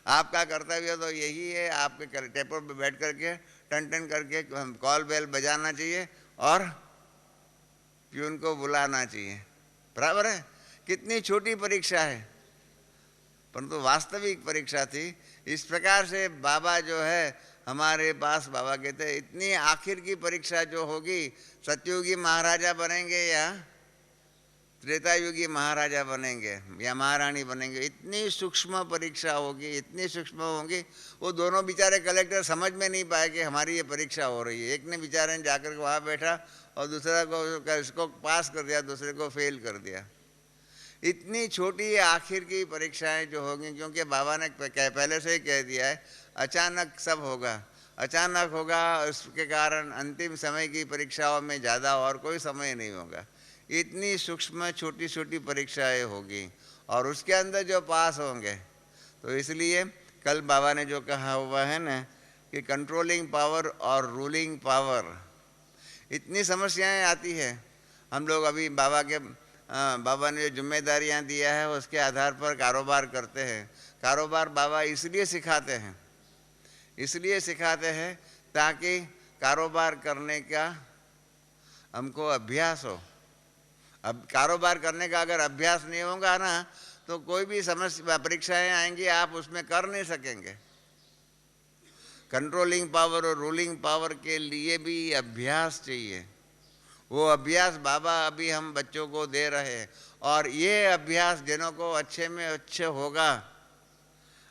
आपका कर्तव्य तो यही है, आपके टेबल पर बैठ करके टन टन करके कॉल बेल बजाना चाहिए और प्यून को बुलाना चाहिए। बराबर है? कितनी छोटी परीक्षा है, परंतु वास्तविक परीक्षा थी। इस प्रकार से बाबा जो है हमारे पास, बाबा कहते हैं इतनी आखिर की परीक्षा जो होगी, सतयुगी महाराजा बनेंगे या त्रेता युगी महाराजा बनेंगे या महारानी बनेंगे, इतनी सूक्ष्म परीक्षा होगी, इतनी सूक्ष्म होगी। वो दोनों बेचारे कलेक्टर समझ में नहीं पाए कि हमारी ये परीक्षा हो रही है। एक ने बेचारे ने जाकर के वहाँ बैठा और दूसरा को इसको पास कर दिया, दूसरे को फेल कर दिया। इतनी छोटी आखिर की परीक्षाएं जो होंगी, क्योंकि बाबा ने पहले से ही कह दिया है अचानक सब होगा, अचानक होगा। उसके कारण अंतिम समय की परीक्षाओं में ज़्यादा और कोई समय नहीं होगा। इतनी सूक्ष्म छोटी छोटी परीक्षाएं होगी और उसके अंदर जो पास होंगे। तो इसलिए कल बाबा ने जो कहा हुआ है ना कि कंट्रोलिंग पावर और रूलिंग पावर, इतनी समस्याएं आती है। हम लोग अभी बाबा ने जो जिम्मेदारियां दिया है उसके आधार पर कारोबार करते हैं। कारोबार बाबा इसलिए सिखाते हैं ताकि कारोबार करने का हमको अभ्यास हो। अब कारोबार करने का अगर अभ्यास नहीं होगा ना तो कोई भी समस्या परीक्षाएं आएंगी, आप उसमें कर नहीं सकेंगे। कंट्रोलिंग पावर और रूलिंग पावर के लिए भी अभ्यास चाहिए। वो अभ्यास बाबा अभी हम बच्चों को दे रहे हैं और ये अभ्यास जिनों को अच्छे में अच्छे होगा।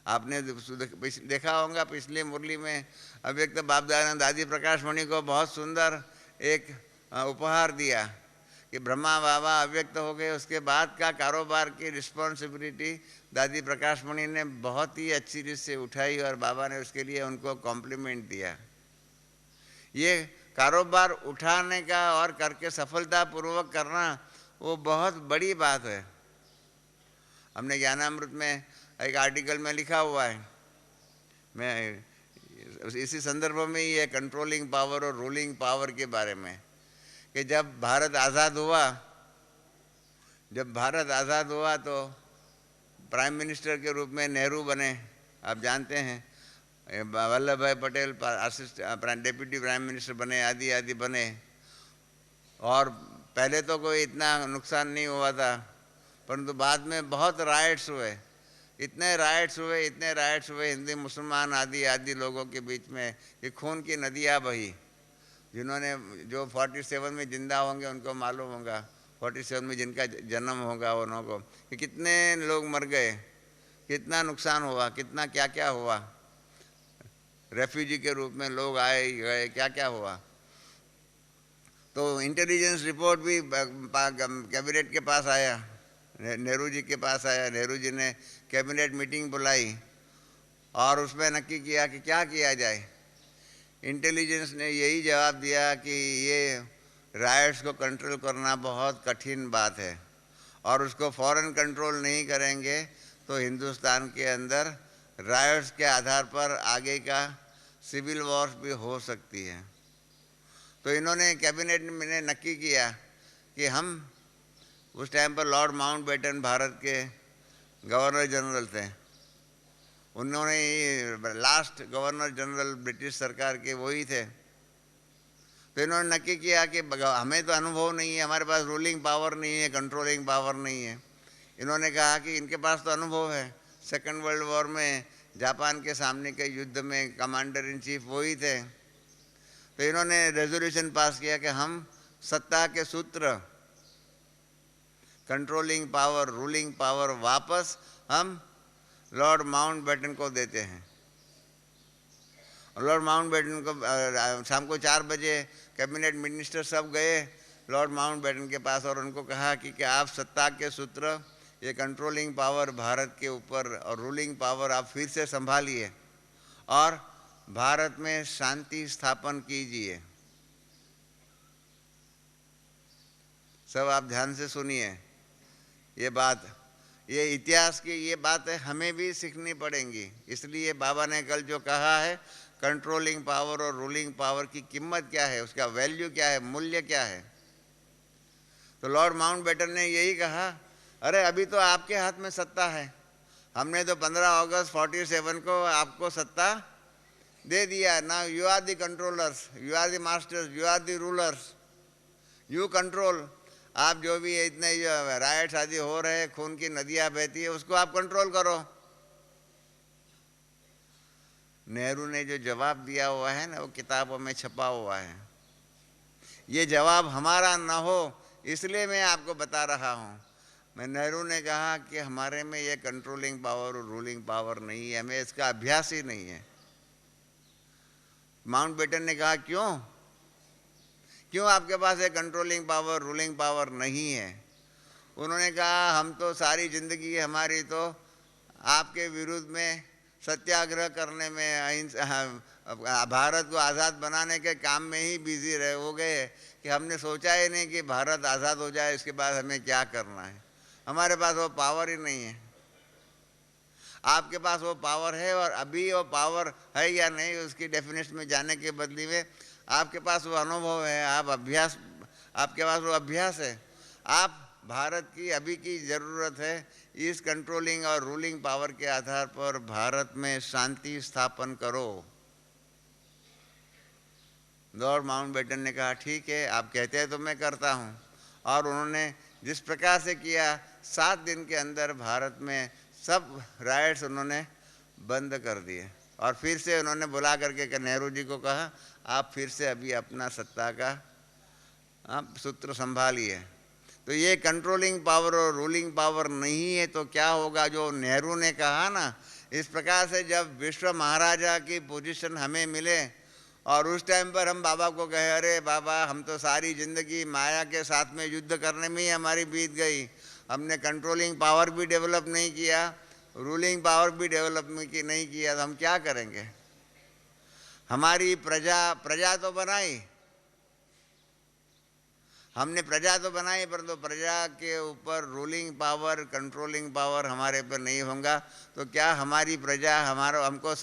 आपने देखा होगा पिछली मुरली में अव्यक्त बाप दादी प्रकाश मणि को बहुत सुंदर एक उपहार दिया कि ब्रह्मा बाबा अव्यक्त हो गए, उसके बाद का कारोबार की रिस्पॉन्सिबिलिटी दादी प्रकाश मणि ने बहुत ही अच्छी रीत से उठाई और बाबा ने उसके लिए उनको कॉम्प्लीमेंट दिया। ये कारोबार उठाने का और करके सफलतापूर्वक करना वो बहुत बड़ी बात है। हमने ज्ञानामृत में एक आर्टिकल में लिखा हुआ है, मैं इसी संदर्भ में ही है कंट्रोलिंग पावर और रूलिंग पावर के बारे में, कि जब भारत आज़ाद हुआ तो प्राइम मिनिस्टर के रूप में नेहरू बने, आप जानते हैं। वल्लभ भाई पटेल डेप्यूटी प्राइम मिनिस्टर बने, आदि आदि बने। और पहले तो कोई इतना नुकसान नहीं हुआ था, परंतु बाद में बहुत राइट्स हुए, इतने राइट्स हुए हिंदू मुसलमान आदि आदि लोगों के बीच में कि खून की नदियाँ बही। जिन्होंने जो 47 में जिंदा होंगे उनको मालूम होगा, 47 में जिनका जन्म होगा उन्हों को, कि कितने लोग मर गए, कितना नुकसान हुआ, कितना क्या क्या हुआ। रेफ्यूजी के रूप में लोग आए गए, क्या क्या हुआ। तो इंटेलिजेंस रिपोर्ट भी कैबिनेट के पास आया, नेहरू जी के पास आया। नेहरू जी ने कैबिनेट मीटिंग बुलाई और उसमें नक्की किया कि क्या किया जाए। इंटेलिजेंस ने यही जवाब दिया कि ये राइट्स को कंट्रोल करना बहुत कठिन बात है और उसको फौरन कंट्रोल नहीं करेंगे तो हिंदुस्तान के अंदर राइट्स के आधार पर आगे का सिविल वॉर्स भी हो सकती है। तो इन्होंने कैबिनेट में नक्की किया कि हम, उस टाइम पर लॉर्ड माउंटबेटन भारत के गवर्नर जनरल थे, उन्होंने लास्ट गवर्नर जनरल ब्रिटिश सरकार के वही थे। तो इन्होंने नक्की किया कि हमें तो अनुभव नहीं है, हमारे पास रूलिंग पावर नहीं है, कंट्रोलिंग पावर नहीं है। इन्होंने कहा कि इनके पास तो अनुभव है, सेकेंड वर्ल्ड वॉर में जापान के सामने के युद्ध में कमांडर इन चीफ वही थे। तो इन्होंने रेजोल्यूशन पास किया कि हम सत्ता के सूत्र, कंट्रोलिंग पावर, रूलिंग पावर वापस हम लॉर्ड माउंटबेटन को देते हैं। लॉर्ड माउंटबेटन को शाम को 4 बजे कैबिनेट मिनिस्टर सब गए लॉर्ड माउंटबेटन के पास और उनको कहा कि आप सत्ता के सूत्र, ये कंट्रोलिंग पावर भारत के ऊपर और रूलिंग पावर आप फिर से संभालिए और भारत में शांति स्थापन कीजिए। सब आप ध्यान से सुनिए ये बात, ये इतिहास की ये बातें हमें भी सीखनी पड़ेंगी। इसलिए बाबा ने कल जो कहा है, कंट्रोलिंग पावर और रूलिंग पावर की कीमत क्या है, उसका वैल्यू क्या है, मूल्य क्या है। तो लॉर्ड माउंटबेटन ने यही कहा, अरे अभी तो आपके हाथ में सत्ता है, हमने तो 15 अगस्त 47 को आपको सत्ता दे दिया। Now you are the controllers, you are the masters, you are the rulers, you control. आप जो भी इतने राइट्स आदि हो रहे हैं, खून की नदियाँ बहती है, उसको आप कंट्रोल करो। नेहरू ने जो जवाब दिया हुआ है ना, वो किताबों में छपा हुआ है। ये जवाब हमारा न हो इसलिए मैं आपको बता रहा हूँ। मैं नेहरू ने कहा कि हमारे में ये कंट्रोलिंग पावर और रूलिंग पावर नहीं है, हमें इसका अभ्यास ही नहीं है। माउंटबेटन ने कहा क्यों आपके पास ये कंट्रोलिंग पावर, रूलिंग पावर नहीं है। उन्होंने कहा हम तो सारी ज़िंदगी हमारी तो आपके विरुद्ध में सत्याग्रह करने में, भारत को आज़ाद बनाने के काम में ही बिजी हो गए कि हमने सोचा ही नहीं कि भारत आज़ाद हो जाए इसके बाद हमें क्या करना है। हमारे पास वो पावर ही नहीं है। आपके पास वो पावर है और अभी वो पावर है या नहीं उसकी डेफिनेशन में जाने के बदले में आपके पास वो अनुभव है, आप अभ्यास, आपके पास वो अभ्यास है। आप भारत की अभी की ज़रूरत है इस कंट्रोलिंग और रूलिंग पावर के आधार पर भारत में शांति स्थापन करो। लॉर्ड माउंटबेटन ने कहा ठीक है, आप कहते हैं तो मैं करता हूँ। और उन्होंने जिस प्रकार से किया, 7 दिन के अंदर भारत में सब राइट्स उन्होंने बंद कर दिए और फिर से उन्होंने बुला करके नेहरू जी को कहा आप फिर से अभी अपना सत्ता का आप सूत्र संभालिए। तो ये कंट्रोलिंग पावर और रूलिंग पावर नहीं है तो क्या होगा, जो नेहरू ने कहा ना, इस प्रकार से जब विश्व महाराजा की पोजीशन हमें मिले और उस टाइम पर हम बाबा को कहे अरे बाबा हम तो सारी ज़िंदगी माया के साथ में युद्ध करने में ही हमारी बीत गई, हमने कंट्रोलिंग पावर भी डेवलप नहीं किया, रूलिंग पावर भी डेवलप नहीं किया, तो हम क्या करेंगे। हमारी प्रजा तो बनाई, हमने प्रजा तो बनाई, परंतु प्रजा के ऊपर रूलिंग पावर, कंट्रोलिंग पावर हमारे पर नहीं होगा तो क्या हमारी प्रजा हमको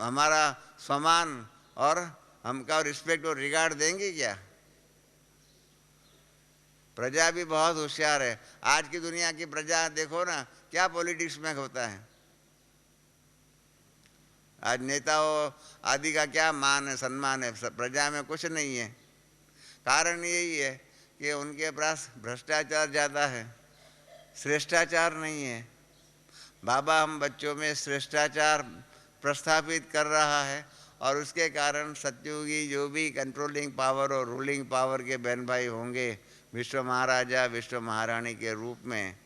हमारा सम्मान और हमका रिस्पेक्ट और रिगार्ड देंगे क्या। प्रजा भी बहुत होशियार है। आज की दुनिया की प्रजा देखो ना क्या पॉलिटिक्स में होता है। आज नेताओं आदि का क्या मान है, सम्मान है, प्रजा में कुछ नहीं है। कारण यही है कि उनके पास भ्रष्टाचार ज़्यादा है, श्रेष्ठाचार नहीं है। बाबा हम बच्चों में श्रेष्ठाचार प्रस्थापित कर रहा है और उसके कारण सतयुगी जो भी कंट्रोलिंग पावर और रूलिंग पावर के बहन भाई होंगे विश्व महाराजा विश्व महारानी के रूप में,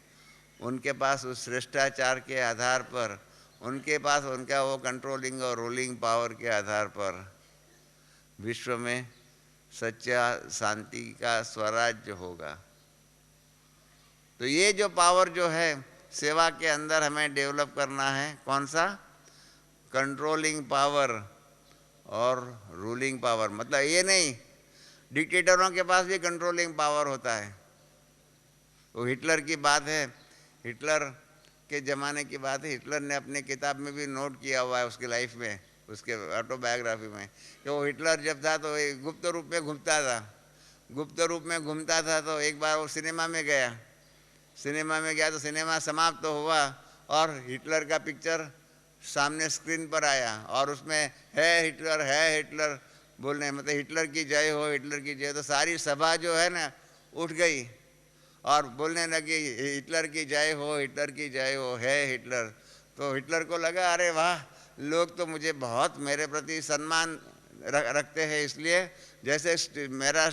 उनके पास उस श्रेष्ठाचार के आधार पर, उनके पास उनका वो कंट्रोलिंग और रूलिंग पावर के आधार पर विश्व में सच्चा शांति का स्वराज्य होगा। तो ये जो पावर जो है सेवा के अंदर हमें डेवलप करना है, कौन सा? कंट्रोलिंग पावर और रूलिंग पावर। मतलब ये नहीं डिक्टेटरों के पास भी कंट्रोलिंग पावर होता है। वो हिटलर की बात है, हिटलर के ज़माने की बात है। हिटलर ने अपने किताब में भी नोट किया हुआ है उसकी लाइफ में, उसके ऑटोबायोग्राफी में, कि वो हिटलर जब था तो गुप्त रूप में घूमता था। गुप्त रूप में घूमता था तो एक बार वो सिनेमा में गया। सिनेमा में गया तो सिनेमा समाप्त तो हुआ और हिटलर का पिक्चर सामने स्क्रीन पर आया और उसमें है हिटलर बोलने, मतलब हिटलर की जय हो, हिटलर की जय। तो सारी सभा जो है ना उठ गई और बोलने लगी हिटलर की जय हो, हिटलर की जय हो, है हिटलर। तो हिटलर को लगा अरे वाह, लोग तो मुझे बहुत मेरे प्रति सम्मान रखते हैं, इसलिए जैसे मेरा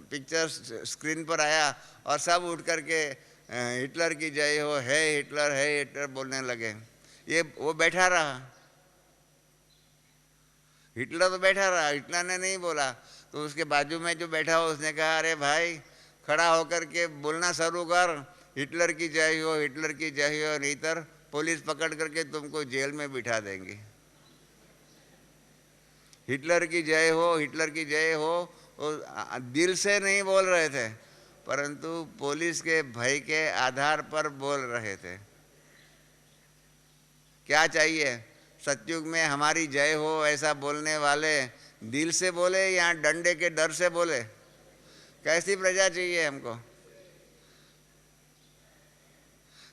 पिक्चर स्क्रीन पर आया और सब उठ करके हिटलर की जय हो, है हिटलर बोलने लगे। ये वो बैठा रहा, हिटलर तो बैठा रहा, हिटलर ने नहीं बोला। तो उसके बाजू में जो बैठा हो उसने कहा अरे भाई खड़ा होकर के बोलना शुरू कर, हिटलर की जय हो, हिटलर की जय हो, नहीं तो पुलिस पकड़ करके तुमको जेल में बिठा देंगे। हिटलर की जय हो, हिटलर की जय हो, वो दिल से नहीं बोल रहे थे परंतु पुलिस के भय के आधार पर बोल रहे थे। क्या चाहिए सतयुग में? हमारी जय हो ऐसा बोलने वाले दिल से बोले या डंडे के डर से बोले? कैसी प्रजा चाहिए हमको?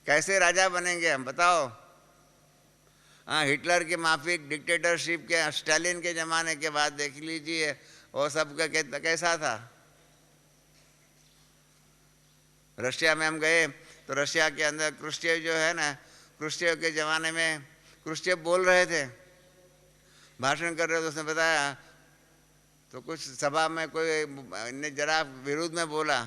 कैसे राजा बनेंगे हम, बताओ? हाँ, हिटलर के माफिक डिक्टेटरशिप के स्टालिन के ज़माने के बाद देख लीजिए वो सब का कैसा था। रशिया में हम गए तो रशिया के अंदर क्रुश्चेव जो है ना, क्रुश्चेव के ज़माने में क्रुश्चेव बोल रहे थे, भाषण कर रहे थे। उसने बताया तो कुछ सभा में कोई ने जरा विरोध में बोला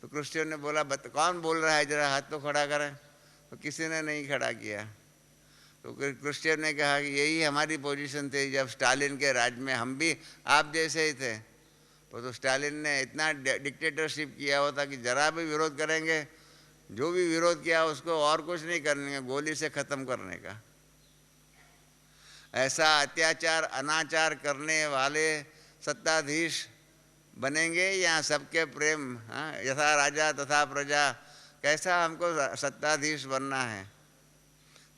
तो क्रुश्चेव ने बोला कौन बोल रहा है, जरा हाथ तो खड़ा करें। तो किसी ने नहीं खड़ा किया। तो क्रुश्चेव ने कहा कि यही हमारी पोजीशन थी जब स्टालिन के राज में, हम भी आप जैसे ही थे। तो स्टालिन ने इतना डिक्टेटरशिप किया हुआ था कि जरा भी विरोध करेंगे, जो भी विरोध किया उसको और कुछ नहीं करने का, गोली से ख़त्म करने का। ऐसा अत्याचार अनाचार करने वाले सत्ताधीश बनेंगे या सबके प्रेम, हाँ, यथा राजा तथा प्रजा, कैसा हमको सत्ताधीश बनना है?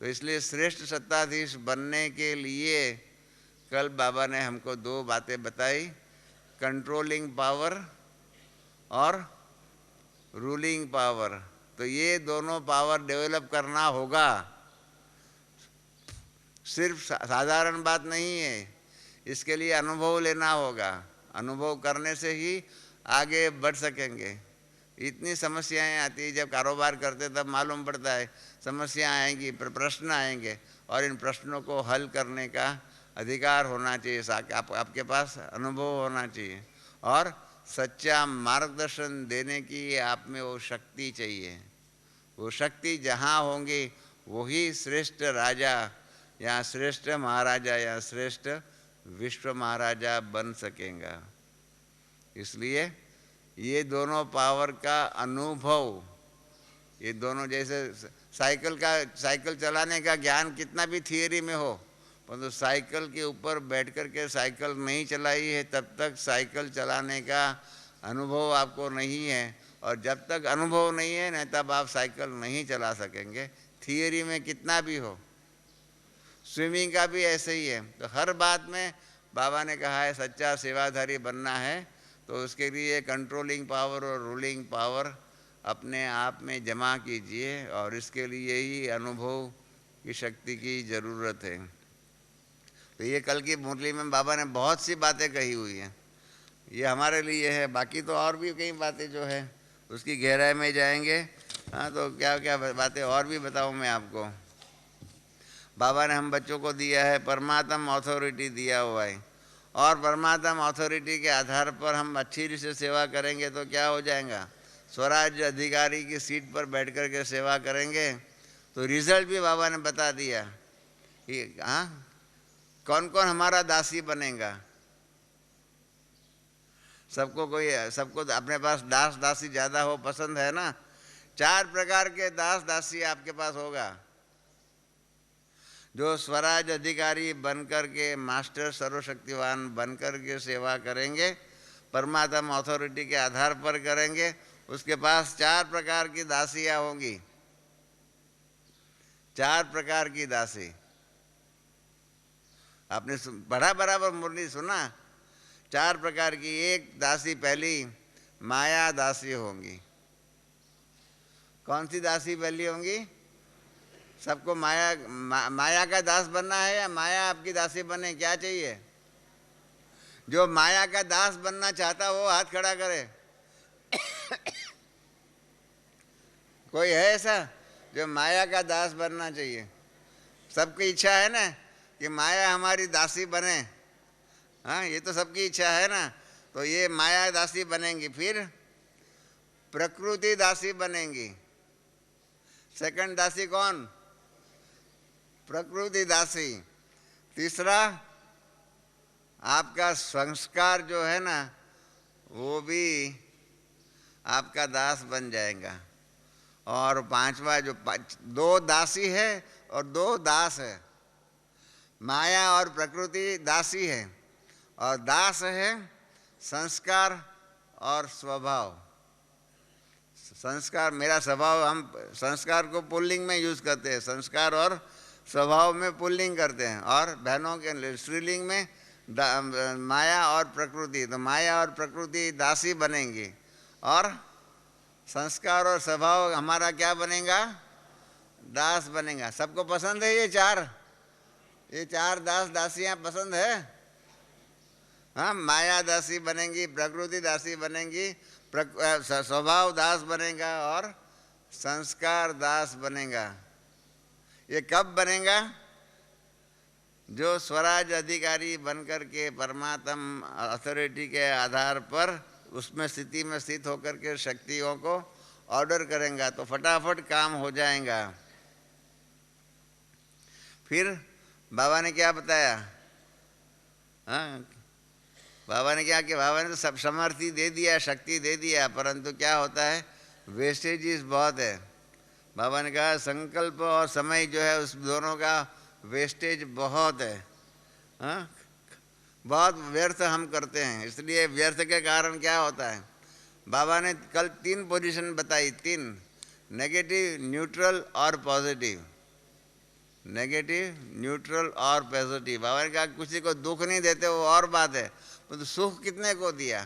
तो इसलिए श्रेष्ठ सत्ताधीश बनने के लिए कल बाबा ने हमको दो बातें बताई, कंट्रोलिंग पावर और रूलिंग पावर। तो ये दोनों पावर डेवलप करना होगा, सिर्फ साधारण बात नहीं है। इसके लिए अनुभव लेना होगा, अनुभव करने से ही आगे बढ़ सकेंगे। इतनी समस्याएं आती है, जब कारोबार करते तब मालूम पड़ता है समस्या आएंगी, प्रश्न आएंगे और इन प्रश्नों को हल करने का अधिकार होना चाहिए, आपके पास अनुभव होना चाहिए और सच्चा मार्गदर्शन देने की आप में वो शक्ति चाहिए। वो शक्ति जहाँ होंगी वही श्रेष्ठ राजा या श्रेष्ठ महाराजा या श्रेष्ठ विश्व महाराजा बन सकेगा। इसलिए ये दोनों पावर का अनुभव, ये दोनों, जैसे साइकिल चलाने का ज्ञान कितना भी थियरी में हो, परंतु साइकिल के ऊपर बैठ कर के साइकिल नहीं चलाई है तब तक साइकिल चलाने का अनुभव आपको नहीं है। और जब तक अनुभव नहीं है ना तब आप साइकिल नहीं चला सकेंगे, थियरी में कितना भी हो। स्विमिंग का भी ऐसे ही है। तो हर बात में बाबा ने कहा है सच्चा सेवाधारी बनना है तो उसके लिए कंट्रोलिंग पावर और रूलिंग पावर अपने आप में जमा कीजिए और इसके लिए ही अनुभव की शक्ति की ज़रूरत है। तो ये कल की मुरली में बाबा ने बहुत सी बातें कही हुई हैं, ये हमारे लिए है। बाकी तो और भी कई बातें जो है उसकी गहराई में जाएंगे। हाँ, तो क्या क्या बातें और भी बताऊँ मैं आपको। बाबा ने हम बच्चों को दिया है परमात्म अथॉरिटी दिया हुआ है, और परमात्म अथॉरिटी के आधार पर हम अच्छी से सेवा करेंगे तो क्या हो जाएगा, स्वराज अधिकारी की सीट पर बैठ कर के सेवा करेंगे तो रिजल्ट भी बाबा ने बता दिया कि हाँ कौन कौन हमारा दासी बनेगा। सबको अपने पास दास दासी ज़्यादा हो पसंद है ना। 4 प्रकार के दास दासी आपके पास होगा। जो स्वराज अधिकारी बनकर के, मास्टर सर्वशक्तिवान बनकर के सेवा करेंगे, परमात्मा अथॉरिटी के आधार पर करेंगे, उसके पास 4 प्रकार की दासियाँ होंगी। 4 प्रकार की दासी। आपने पढ़ा बराबर मुरली सुना? 4 प्रकार की। एक दासी पहली माया दासी होंगी। कौन सी दासी पहली होंगी? सबको माया का दास बनना है या माया आपकी दासी बने, क्या चाहिए? जो माया का दास बनना चाहता वो हाथ खड़ा करे। कोई है ऐसा जो माया का दास बनना चाहिए? सबकी इच्छा है ना कि माया हमारी दासी बने। हाँ, ये तो सबकी इच्छा है ना। तो ये माया दासी बनेंगी। फिर प्रकृति दासी बनेंगी। सेकंड दासी कौन? प्रकृति दासी। तीसरा आपका संस्कार जो है ना वो भी आपका दास बन जाएगा। और 5वां जो 2 दासी है और 2 दास है। माया और प्रकृति दासी है और दास है संस्कार और स्वभाव। संस्कार मेरा स्वभाव, हम संस्कार को पुल्लिंग में यूज करते हैं, संस्कार और स्वभाव में पुल्लिंग करते हैं, और बहनों के स्त्रीलिंग में माया और प्रकृति। तो माया और प्रकृति दासी बनेंगी और संस्कार और स्वभाव हमारा क्या बनेगा? दास बनेगा। सबको पसंद है ये 4 दास दासियां पसंद है? हाँ, माया दासी बनेंगी, प्रकृति दासी बनेंगी, स्वभाव दास बनेगा और संस्कार दास बनेगा। ये कब बनेगा? जो स्वराज अधिकारी बनकर के परमात्मा अथॉरिटी के आधार पर उसमें स्थिति में स्थित होकर के शक्तियों को ऑर्डर करेंगे तो फटाफट काम हो जाएगा। फिर बाबा ने क्या बताया? हाँ, बाबा ने क्या किया? बाबा ने तो सब समर्थी दे दिया, शक्ति दे दिया, परंतु क्या होता है, वेस्टेजेस बहुत है। बाबा ने कहा संकल्प और समय जो है उस दोनों का वेस्टेज बहुत है। हाँ, बहुत व्यर्थ हम करते हैं। इसलिए व्यर्थ के कारण क्या होता है, बाबा ने कल 3 पोजीशन बताई, 3, नेगेटिव, न्यूट्रल और पॉजिटिव। नेगेटिव, न्यूट्रल और पॉजिटिव। बाबा ने कहा किसी को दुख नहीं देते वो और बात है, तो सुख कितने को दिया?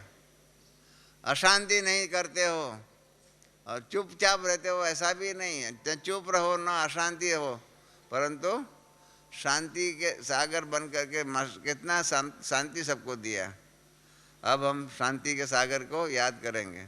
अशांति नहीं करते हो और चुपचाप रहते हो, ऐसा भी नहीं है। चुप रहो ना अशांति हो, परंतु शांति के सागर बन करके कितना शांति सबको दिया। अब हम शांति के सागर को याद करेंगे।